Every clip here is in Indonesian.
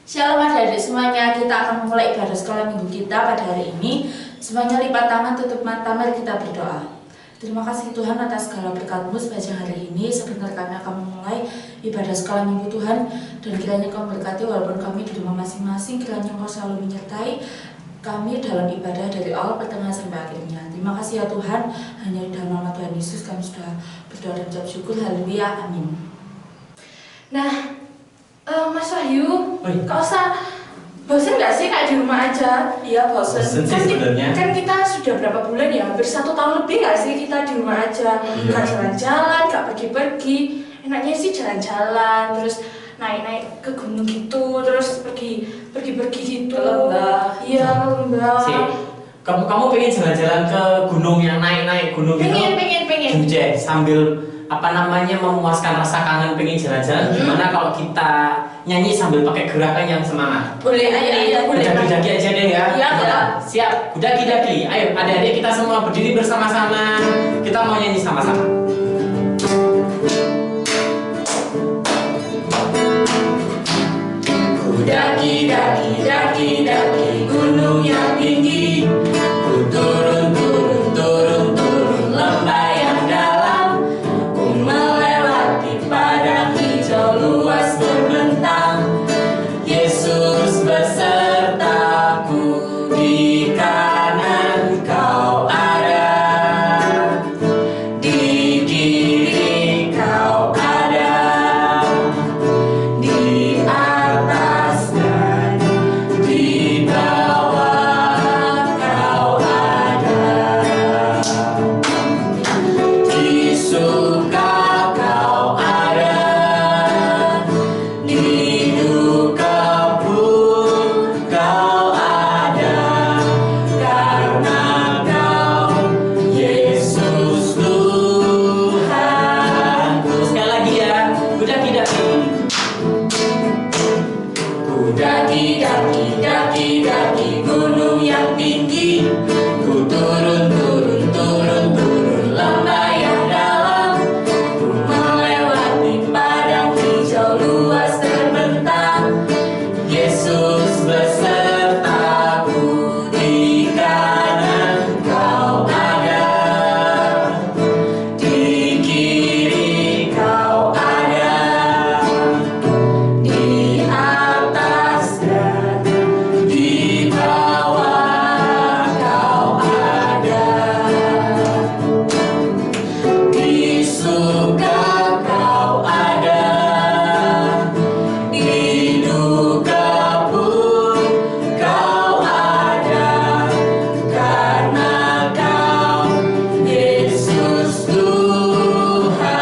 Shalom adik-adik semuanya, kita akan memulai ibadah sekolah minggu kita pada hari ini. Semuanya lipat tangan, tutup mata, mari kita berdoa. Terima kasih Tuhan atas segala berkat-Mu sepanjang hari ini. Sebentar kami akan memulai ibadah sekolah minggu Tuhan, dan kiranya Kau memberkati walaupun kami di rumah masing-masing. Kiranya Kau selalu menyertai kami dalam ibadah dari awal pertengahan sampai akhirnya. Terima kasih ya Tuhan, hanya di dalam nama Tuhan Yesus kami sudah berdoa dan ucap syukur. Haleluya, amin. Nah, Mas Wahyu, kau usah bosan nggak sih kayak di rumah aja? Iya bosan. Kan kita sudah berapa bulan ya? Hampir 1 tahun lebih nggak sih kita di rumah aja? Nggak jalan-jalan, nggak pergi-pergi. Enaknya sih jalan-jalan, terus naik-naik ke gunung gitu, terus pergi-pergi gitu. Ke lembah. Iya, ke lembah. Kamu pengen jalan-jalan ke gunung yang naik-naik gunung gitu? Pengen. Jujur, sambil memuaskan rasa kangen pengen jalan-jalan. Gimana kalau kita nyanyi sambil pakai gerakan yang semangat? Boleh, ayo boleh. Daki-daki aja deh ya. Iya. Siap, daki-daki. Ayo adik-adik kita semua berdiri bersama-sama. Kita mau nyanyi sama-sama. Daki gunung yang tinggi. Ku turun lembah yang dalam. Ku melewati padang hijau luas berbentang. Yesus besertaku, di kanan Kau ada, di kiri Kau ada, di atas dan di bawah Kau ada, di suka Kau ada, di duka pun Kau ada, karena Kau Yesus Tuhanku. Sekali lagi ya, ku daki-daki. Ku daki gunung yang tinggi. Ku turun lembah yang dalam. Ku melewati padang hijau luas terbentang. Yesus besertaku, di kanan Kau ada, di kiri Kau ada, di atas dan di bawah Kau ada, di suka Kau ada, di duka pun Kau ada, karena Kau Yesus Tuhanku.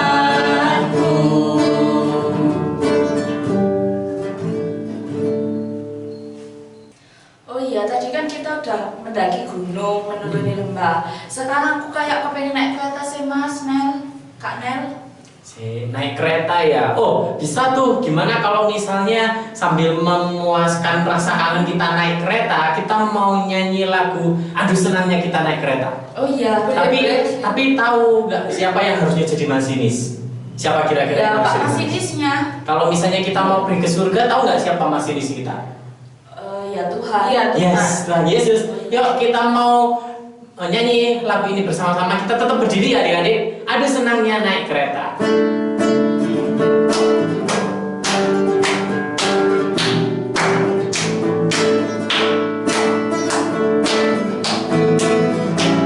Oh iya, tadi kan kita udah mendaki gunung, menuruni lembah. Sekarang aku kayak kepengen naik kereta sih Mas Nel, Kak Nel. Naik kereta ya. Oh, bisa tuh. Gimana kalau misalnya sambil memuaskan rasa kangen kita naik kereta, kita mau nyanyi lagu Aduh Senangnya Kita Naik Kereta. Oh iya, boleh. Tapi tahu nggak siapa yang harusnya jadi masinis? Siapa kira-kira Ya, yang Pak masinis? masinisnya. Kalau misalnya kita mau pergi ke surga, tahu nggak siapa masinis kita? Ya Tuhan. Yes, Tuhan Yesus. Yuk kita mau nyanyi lagu ini bersama-sama. Kita tetap berdiri adik-adik. Aduh senangnya naik kereta.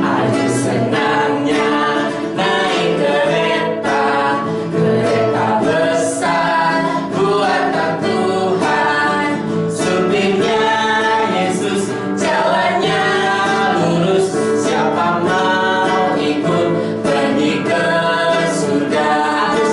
Aduh senangnya naik kereta, kereta besar buatan Tuhan. Supirnya Yesus, jalannya lurus. Siapa mau ikut pergi ke surga? Aduh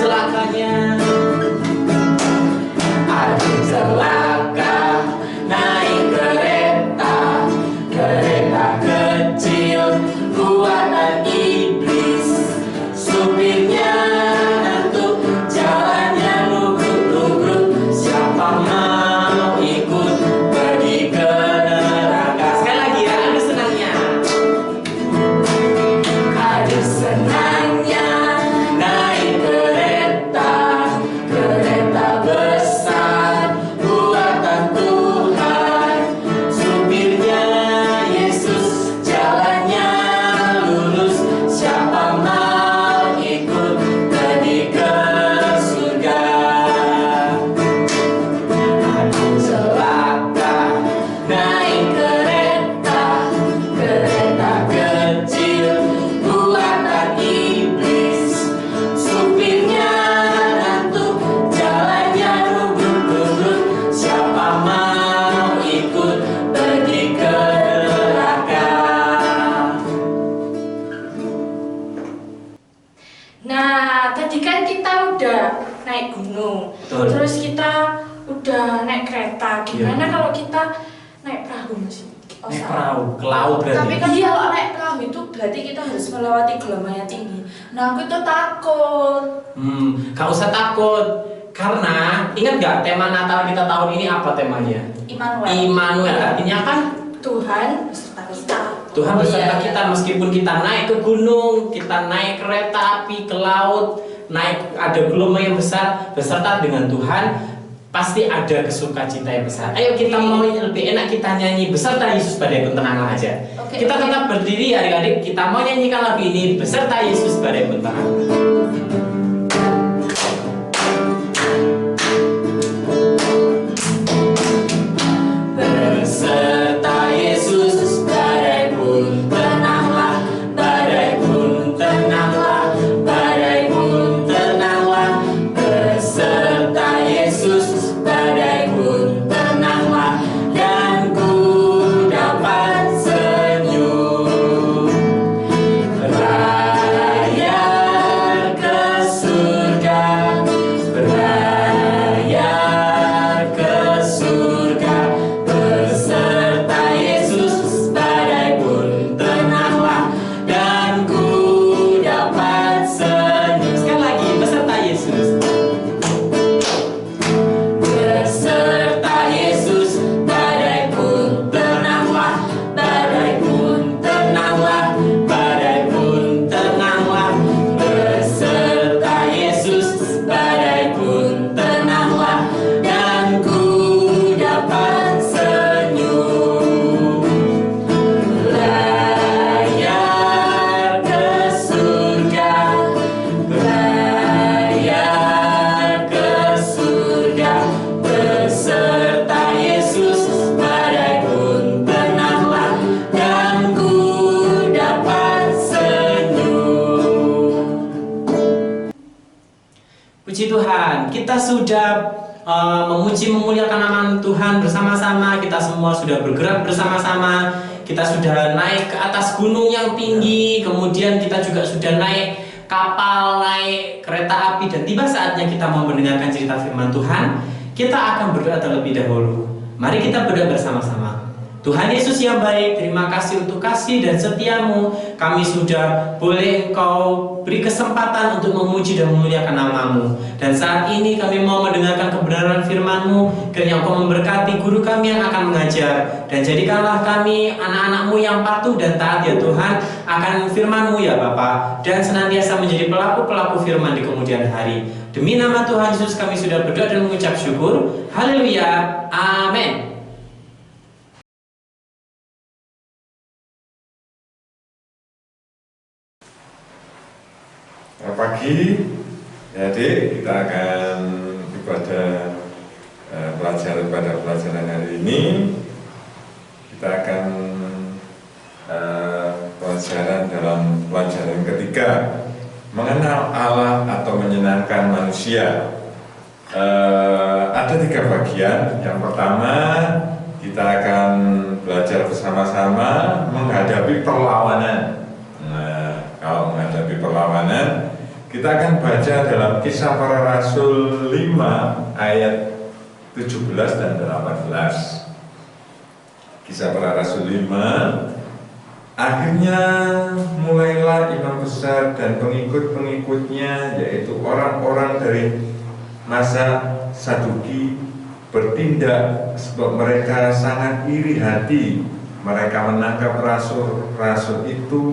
tadi kan kita udah naik gunung, Betul. terus kita udah naik kereta. Gimana Iya. kalau kita naik perahu Mas? Oh, Naik salah. perahu ke laut berarti. Tapi kan kalau naik perahu itu berarti kita harus melewati gelombang yang tinggi. Nah aku itu takut. Gak usah takut. Karena ingat gak tema Natal kita tahun ini apa temanya? Immanuel. Immanuel, artinya kan Tuhan Beserta kita. Tuhan Oh, beserta iya, kita iya. meskipun kita naik ke gunung, kita naik kereta api ke laut, naik ada gelombang yang besar beserta dengan Tuhan, pasti ada kesukacita yang besar. Ayo kita mau lebih enak kita nyanyi beserta Yesus badai pun tenanglah aja. Oke, Kita oke. tetap berdiri adik-adik, kita mau nyanyikan lagu ini beserta Yesus badai pun tenang. Beserta Yesus badai pun tenanglah, badai pun tenanglah, badai pun tenanglah. Beserta Yesus badai pun tenanglah, dan ku dapat senyum. Berlayar ke surga, berlayar ke surga. Beserta Yesus badai pun tenanglah, dan ku dapat senyum. Sekali lagi, beserta Yesus. Beserta Yesus badai pun tenanglah, badai pun tenanglah, badai pun tenanglah. Beserta Yesus badai pun tenanglah, dan ku dapat senyum. Layar ke surga, layar ke surga. Beserta Yesus badai pun tenanglah, dan ku dapat senyum. Puji Tuhan, kita sudah memuji memuliakan nama Tuhan bersama-sama. Kita semua sudah bergerak bersama-sama. Kita sudah naik ke atas gunung yang tinggi. Kemudian kita juga sudah naik kapal, naik kereta api. Dan tiba saatnya kita mau mendengarkan cerita firman Tuhan. Kita akan berdoa terlebih dahulu. Mari kita berdoa bersama-sama. Tuhan Yesus yang baik, terima kasih untuk kasih dan setiamu. Kami sudah boleh Engkau beri kesempatan untuk memuji dan memuliakan namamu. Dan saat ini kami mau mendengarkan kebenaran firman-Mu. Kiranya Engkau memberkati guru kami yang akan mengajar. Dan jadikanlah kami anak-anak-Mu yang patuh dan taat ya Tuhan akan firman-Mu ya Bapa. Dan senantiasa menjadi pelaku-pelaku firman di kemudian hari. Demi nama Tuhan Yesus kami sudah berdoa dan mengucap syukur. Haleluya. Amin. Selamat pagi, adik. Kita akan ibadah pelajaran pada pelajaran hari ini. Kita akan pelajaran dalam pelajaran ketiga, mengenal Allah atau menyenangkan manusia. Ada 3 bagian. Yang pertama, kita akan belajar bersama-sama menghadapi perlawanan. Nah, kalau menghadapi perlawanan, kita akan baca dalam Kisah Para Rasul 5 ayat 17 dan 18. Kisah Para Rasul 5. Akhirnya mulailah imam besar dan pengikut-pengikutnya, yaitu orang-orang dari masa Saduki, bertindak sebab mereka sangat iri hati. Mereka menangkap rasul-rasul itu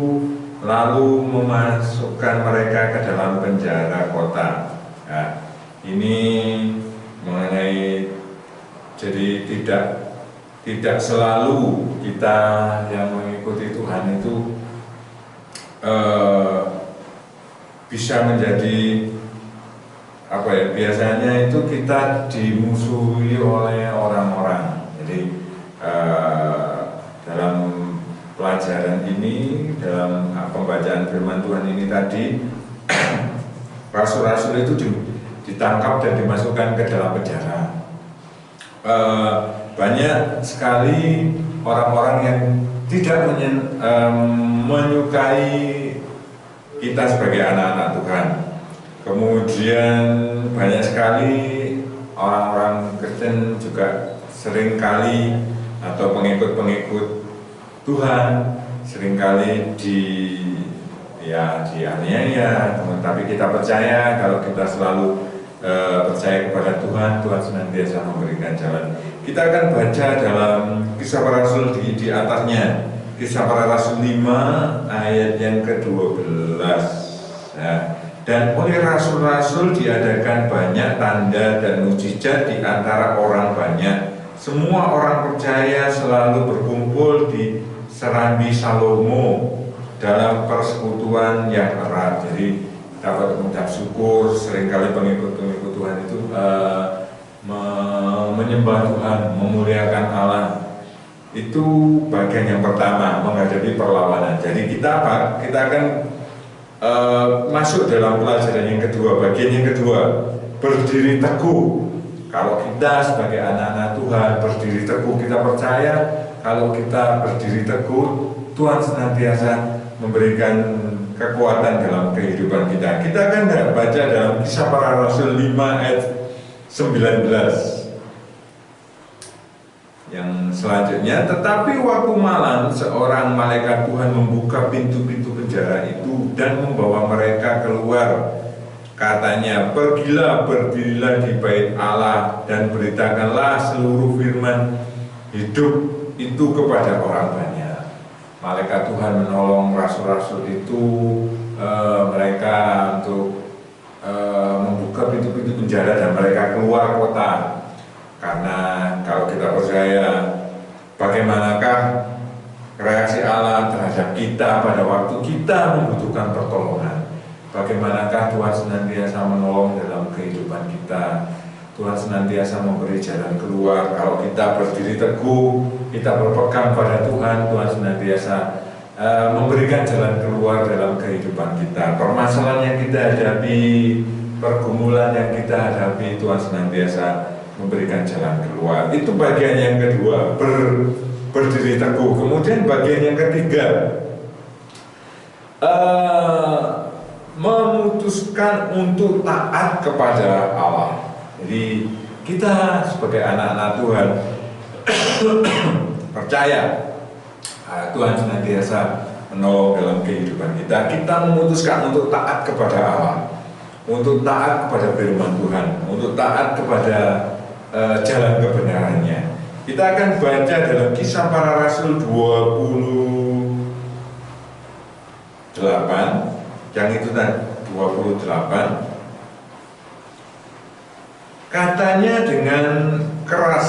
lalu memasukkan mereka ke dalam penjara kota. Nah, ini mengenai, jadi tidak selalu kita yang mengikuti Tuhan itu bisa menjadi apa ya, biasanya itu kita dimusuhi oleh orang-orang. Jadi dalam pelajaran ini, dalam pembacaan firman Tuhan ini tadi, rasul-rasul itu ditangkap dan dimasukkan ke dalam penjara. Banyak sekali orang-orang yang tidak menyukai kita sebagai anak-anak Tuhan. Kemudian banyak sekali orang-orang Kristen juga seringkali atau pengikut-pengikut Tuhan seringkali dianiaya, tapi kita percaya kalau kita selalu percaya kepada Tuhan, Tuhan senantiasa memberikan jalan. Kita akan baca dalam Kisah Para Rasul di atasnya, Kisah Para Rasul 5 ayat yang ke-12 ya. Dan oleh rasul-rasul diadakan banyak tanda dan mukjizat di antara orang banyak. Semua orang percaya selalu berkumpul di Serambi Salomo dalam persekutuan yang erat. Jadi dapat mengucap syukur. Seringkali pengikut-pengikut Tuhan itu menyembah Tuhan, memuliakan Allah. Itu bagian yang pertama, menghadapi perlawanan. Jadi kita akan masuk dalam pelajaran yang kedua, bagian yang kedua, berdiri teguh. Kalau kita sebagai anak-anak Tuhan berdiri teguh, kita percaya kalau kita berdiri teguh, Tuhan senantiasa memberikan kekuatan dalam kehidupan kita. Kita akan baca dalam Kisah Para Rasul 5 ayat 19 yang selanjutnya. Tetapi waktu malam seorang malaikat Tuhan membuka pintu-pintu penjara itu dan membawa mereka keluar. Katanya, pergilah, berdirilah di bait Allah dan beritakanlah seluruh firman hidup itu kepada orang banyak. Malaikat Tuhan menolong rasul-rasul itu, mereka untuk membuka pintu-pintu penjara dan mereka keluar kota. Karena kalau kita percaya, bagaimanakah reaksi Allah terhadap kita pada waktu kita membutuhkan pertolongan? Bagaimanakah Tuhan senantiasa menolong dalam kehidupan kita? Tuhan senantiasa memberi jalan keluar. Kalau kita berdiri teguh, kita berpegang pada Tuhan, Tuhan senantiasa memberikan jalan keluar dalam kehidupan kita. Permasalahan yang kita hadapi, pergumulan yang kita hadapi, Tuhan senantiasa memberikan jalan keluar. Itu bagian yang kedua, berdiri teguh. Kemudian bagian yang ketiga, memutuskan untuk taat kepada Allah. Jadi kita sebagai anak-anak Tuhan percaya Tuhan senantiasa menolong dalam kehidupan kita. Kita memutuskan untuk taat kepada Allah, untuk taat kepada firman Tuhan, untuk taat kepada jalan kebenarannya. Kita akan baca dalam Kisah Para Rasul 28, yang itu tadi 28. Katanya dengan keras,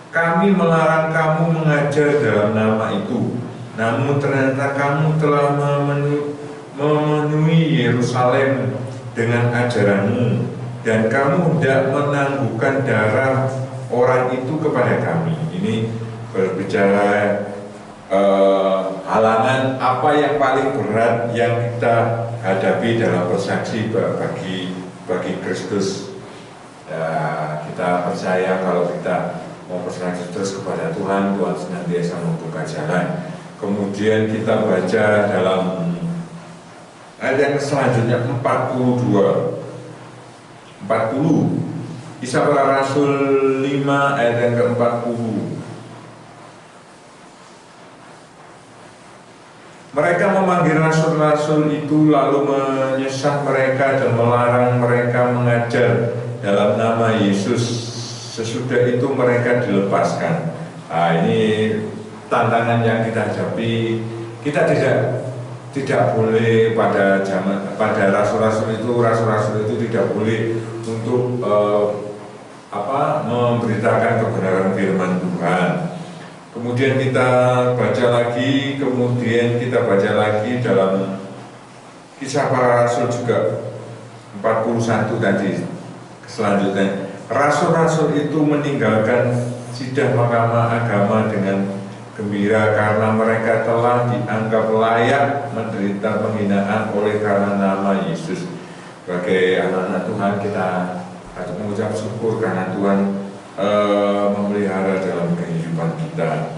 kami melarang kamu mengajar dalam nama itu. Namun ternyata kamu telah memenuhi Yerusalem dengan ajaranmu, dan kamu tidak menangguhkan darah orang itu kepada kami. Ini berbicara halangan apa yang paling berat yang kita hadapi dalam bersaksi bagi Kristus. Kita percaya kalau kita mau bersaksi terus kepada Tuhan, Tuhan senantiasa membuka jalan. Kemudian kita baca dalam ayat yang selanjutnya 40. Kisah Para Rasul 5 ayat yang ke-40. Mereka memanggil rasul-rasul itu lalu menyesat mereka dan melarang mereka mengajar dalam nama Yesus. Sesudah itu mereka dilepaskan. Ini tantangan yang kita hadapi. Kita tidak boleh pada rasul-rasul itu tidak boleh untuk memberitakan kebenaran firman Tuhan. Kemudian kita baca lagi, dalam Kisah Para Rasul juga 41 tadi. Selanjutnya, rasul-rasul itu meninggalkan sidang mahkamah agama dengan gembira karena mereka telah dianggap layak menderita penghinaan oleh karena nama Yesus. Sebagai anak-anak Tuhan, kita harus mengucap syukur karena Tuhan memelihara dalam kehidupan kita.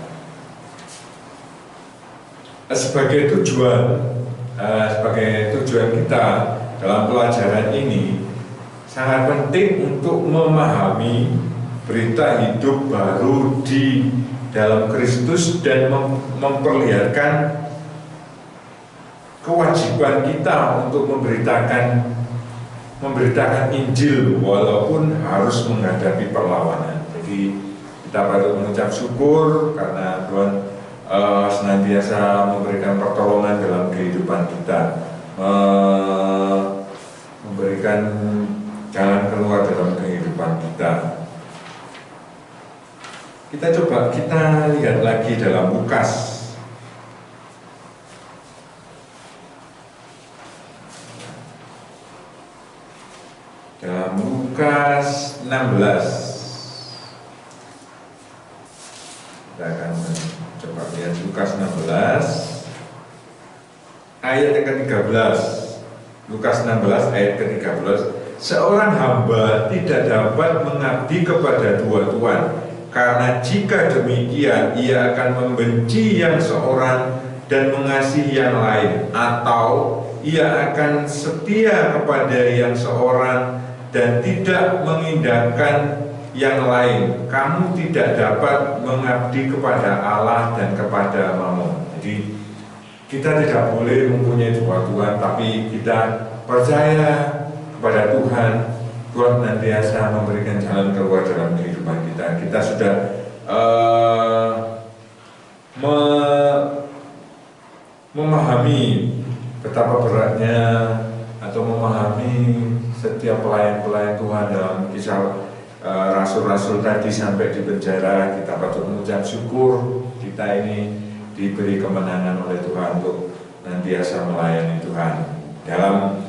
Sebagai tujuan kita dalam pelajaran ini sangat penting untuk memahami berita hidup baru di dalam Kristus dan memperlihatkan kewajiban kita untuk memberitakan Injil walaupun harus menghadapi perlawanan. Jadi kita patut mengucap syukur karena Tuhan senantiasa memberikan pertolongan dalam kehidupan kita, memberikan jalan keluar dalam kehidupan kita. Kita lihat lagi dalam Lukas. Dalam Lukas 16. Kita akan coba lihat Lukas 16 ayat yang ke-13. Lukas 16 ayat ke-13. Seorang hamba tidak dapat mengabdi kepada dua tuan, karena jika demikian ia akan membenci yang seorang dan mengasihi yang lain, atau ia akan setia kepada yang seorang dan tidak mengindahkan yang lain. Kamu tidak dapat mengabdi kepada Allah dan kepada Mammon. Jadi kita tidak boleh mempunyai dua tuan, tapi kita percaya kepada Tuhan. Tuhan nantiasa memberikan jalan keluar dalam kehidupan kita. Kita sudah memahami betapa beratnya atau memahami setiap pelayan-pelayan Tuhan dalam kisah rasul-rasul tadi sampai di penjara. Kita patut mengucap syukur kita ini diberi kemenangan oleh Tuhan untuk nantiasa melayani Tuhan. Dalam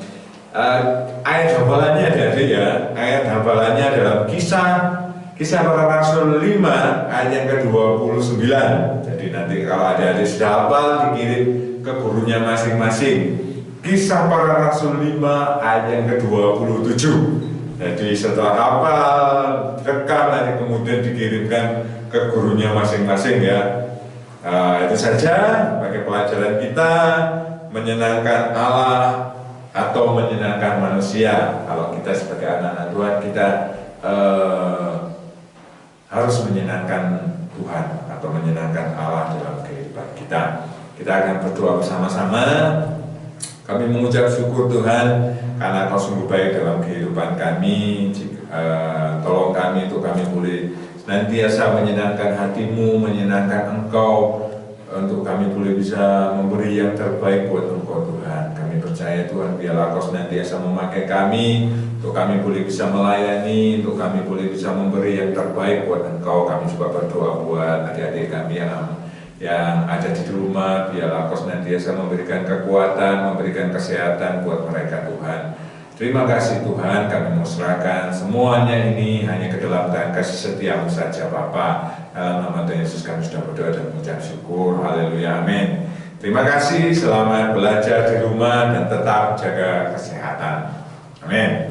ayat hafalannya adik ya, ayat hafalannya dalam kisah para rasul 5 ayat yang ke-29. Jadi nanti kalau adik-adik sudah hafal dikirim ke gurunya masing-masing. Kisah para rasul 5 ayat yang ke-27. Jadi setelah hafal, rekam nanti kemudian dikirimkan ke gurunya masing-masing ya. Itu saja bagi pelajaran kita, menyenangkan Allah atau menyenangkan manusia. Kalau kita sebagai anak-anak Tuhan, kita harus menyenangkan Tuhan atau menyenangkan Allah dalam kehidupan kita. Kita akan berdoa bersama-sama. Kami mengucap syukur Tuhan karena Kau sungguh baik dalam kehidupan kami. Tolong kami untuk kami boleh senantiasa menyenangkan hati-Mu, menyenangkan Engkau, untuk kami boleh bisa memberi yang terbaik buat Engkau Tuhan. Kami percaya Tuhan, biarlah Kau senantiasa memakai kami, untuk kami boleh bisa melayani, untuk kami boleh bisa memberi yang terbaik buat Engkau. Kami juga berdoa buat adik-adik kami yang ada di rumah, biarlah Kau senantiasa memberikan kekuatan, memberikan kesehatan buat mereka Tuhan. Terima kasih Tuhan, kami mau serahkan semuanya ini hanya ke dalam tangan kasih setiamu saja Bapa. Dalam nama Tuhan Yesus kami sudah berdoa dan mengucap syukur. Haleluya, amin. Terima kasih, selamat belajar di rumah dan tetap jaga kesehatan. Amin.